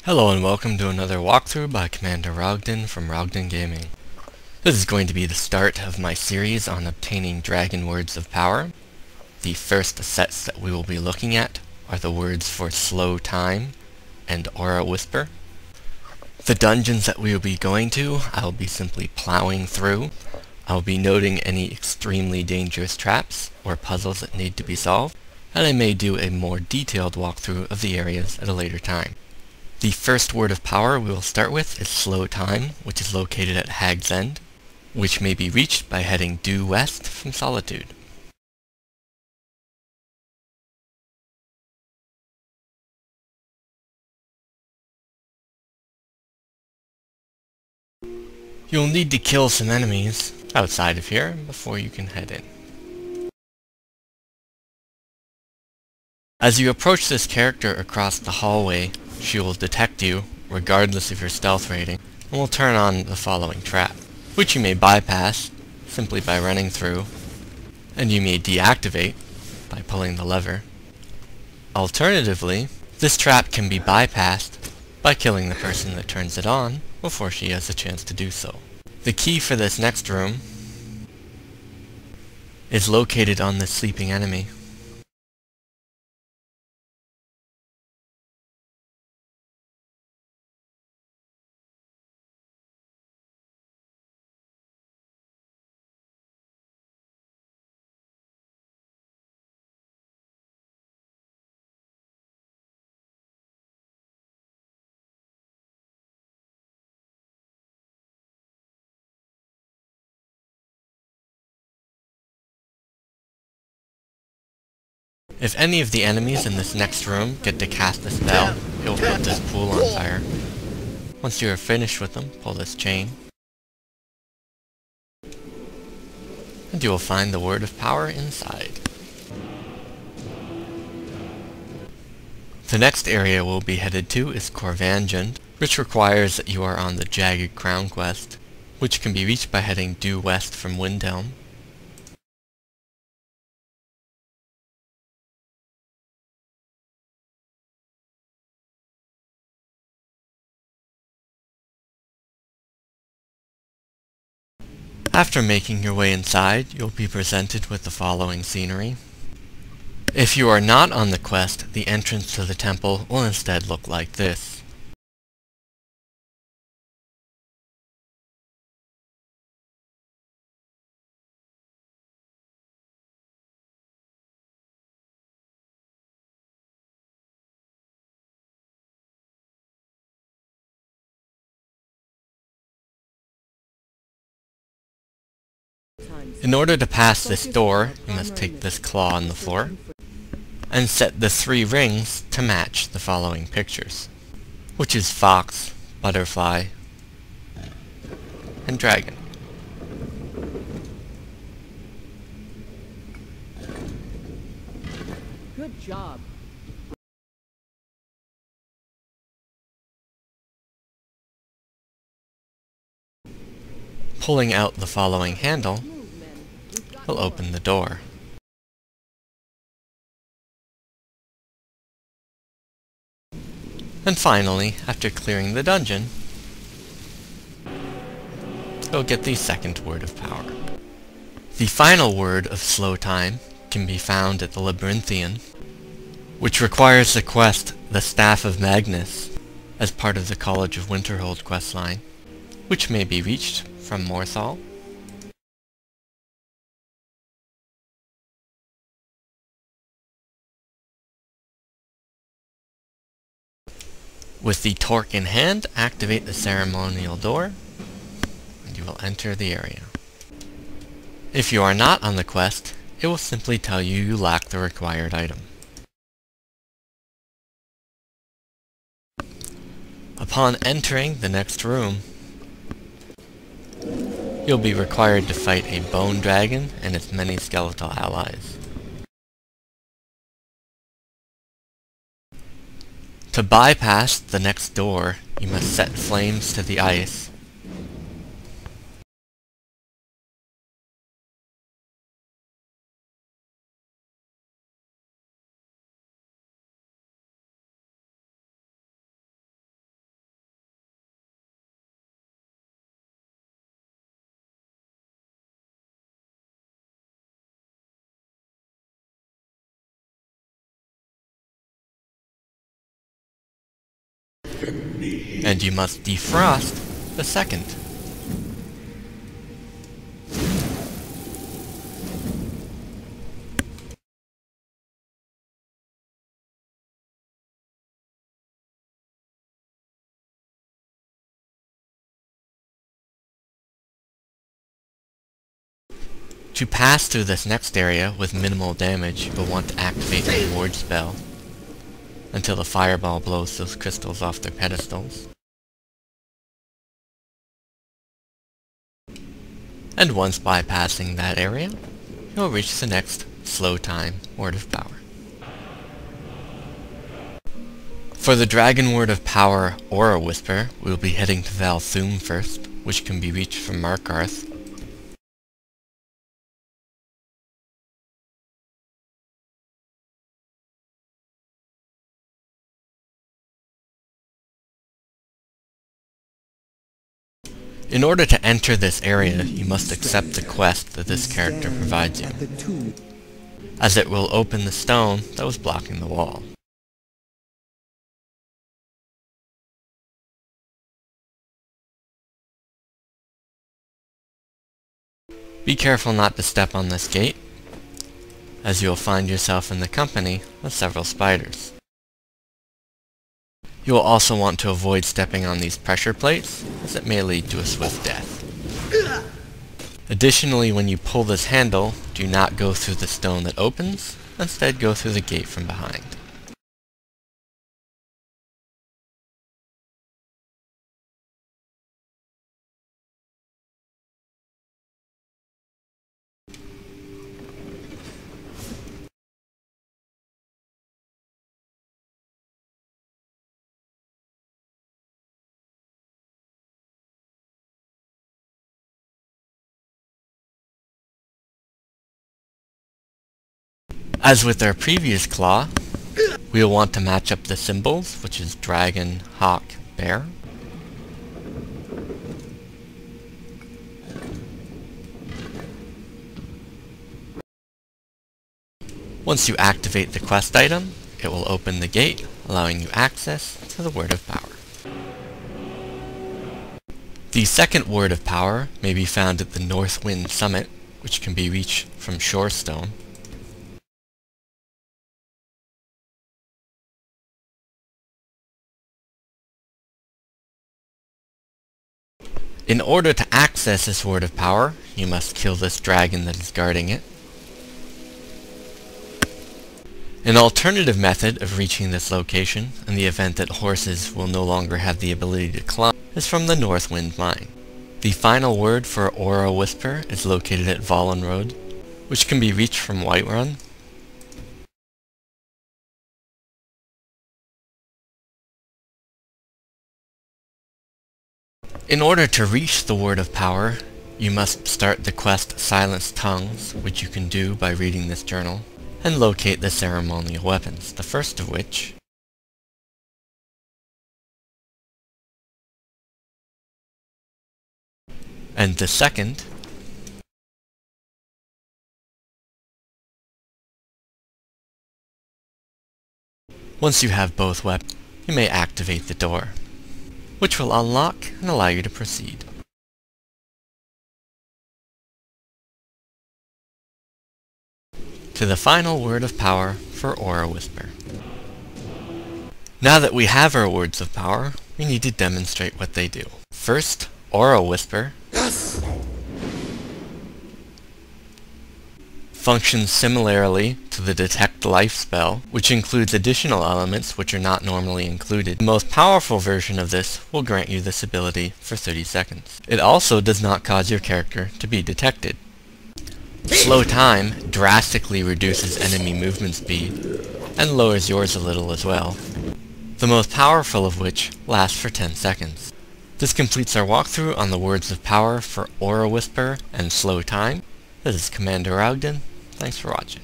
Hello and welcome to another walkthrough by Commander Rogden from Rogden Gaming. This is going to be the start of my series on obtaining dragon words of power. The first sets that we will be looking at are the words for Slow Time and Aura Whisper. The dungeons that we will be going to, I will be simply plowing through. I will be noting any extremely dangerous traps or puzzles that need to be solved, and I may do a more detailed walkthrough of the areas at a later time. The first word of power we will start with is Slow Time, which is located at Hag's End, which may be reached by heading due west from Solitude. You'll need to kill some enemies outside of here before you can head in. As you approach this character across the hallway, she will detect you, regardless of your stealth rating, and will turn on the following trap, which you may bypass simply by running through, and you may deactivate by pulling the lever. Alternatively, this trap can be bypassed by killing the person that turns it on before she has a chance to do so. The key for this next room is located on the sleeping enemy. If any of the enemies in this next room get to cast a spell, it will put this pool on fire. Once you are finished with them, pull this chain, and you will find the word of power inside. The next area we'll be headed to is Corvanjand, which requires that you are on the Jagged Crown quest, which can be reached by heading due west from Windhelm. After making your way inside, you'll be presented with the following scenery. If you are not on the quest, the entrance to the temple will instead look like this. In order to pass this door, you must take this claw on the floor and set the 3 rings to match the following pictures, which is fox, butterfly, and dragon. Good job. Pulling out the following handle will open the door. And finally, after clearing the dungeon, you'll get the second word of power. The final word of Slow Time can be found at the Labyrinthian, which requires the quest The Staff of Magnus as part of the College of Winterhold questline, which may be reached from Morthal. With the torque in hand, activate the ceremonial door, and you will enter the area. If you are not on the quest, it will simply tell you you lack the required item. Upon entering the next room, you'll be required to fight a bone dragon and its many skeletal allies. To bypass the next door, you must set flames to the ice And you must defrost the second. To pass through this next area with minimal damage, you'll want to activate the ward spell until the fireball blows those crystals off their pedestals. And once bypassing that area, you'll reach the next slow time Word of Power. For the Dragon Word of Power Aura Whisper, we'll be heading to Valthoom first, which can be reached from Markarth. In order to enter this area, you must accept the quest that this character provides you, as it will open the stone that was blocking the wall. Be careful not to step on this gate, as you will find yourself in the company of several spiders. You will also want to avoid stepping on these pressure plates, as it may lead to a swift death. Additionally, when you pull this handle, do not go through the stone that opens, instead go through the gate from behind. As with our previous claw, we will want to match up the symbols, which is dragon, hawk, bear. Once you activate the quest item, it will open the gate, allowing you access to the Word of Power. The second Word of Power may be found at the Northwind Summit, which can be reached from Shorestone. In order to access this Word of Power, you must kill this dragon that is guarding it. An alternative method of reaching this location, in the event that horses will no longer have the ability to climb, is from the Northwind Mine. The final word for Aura Whisper is located at Valen Road, which can be reached from Whiterun. In order to reach the Word of Power, you must start the quest Silence Tongues, which you can do by reading this journal, and locate the ceremonial weapons, the first of which and the second Once you have both weapons, you may activate the door, which will unlock and allow you to proceed. To the final Word of Power for Aura Whisper. Now that we have our words of power, we need to demonstrate what they do. First, Aura Whisper functions similarly to the Detect Life spell, which includes additional elements which are not normally included. The most powerful version of this will grant you this ability for 30 seconds. It also does not cause your character to be detected. Slow Time drastically reduces enemy movement speed, and lowers yours a little as well, the most powerful of which lasts for 10 seconds. This completes our walkthrough on the words of power for Aura Whisper and Slow Time. This is Commander Ogden. Thanks for watching.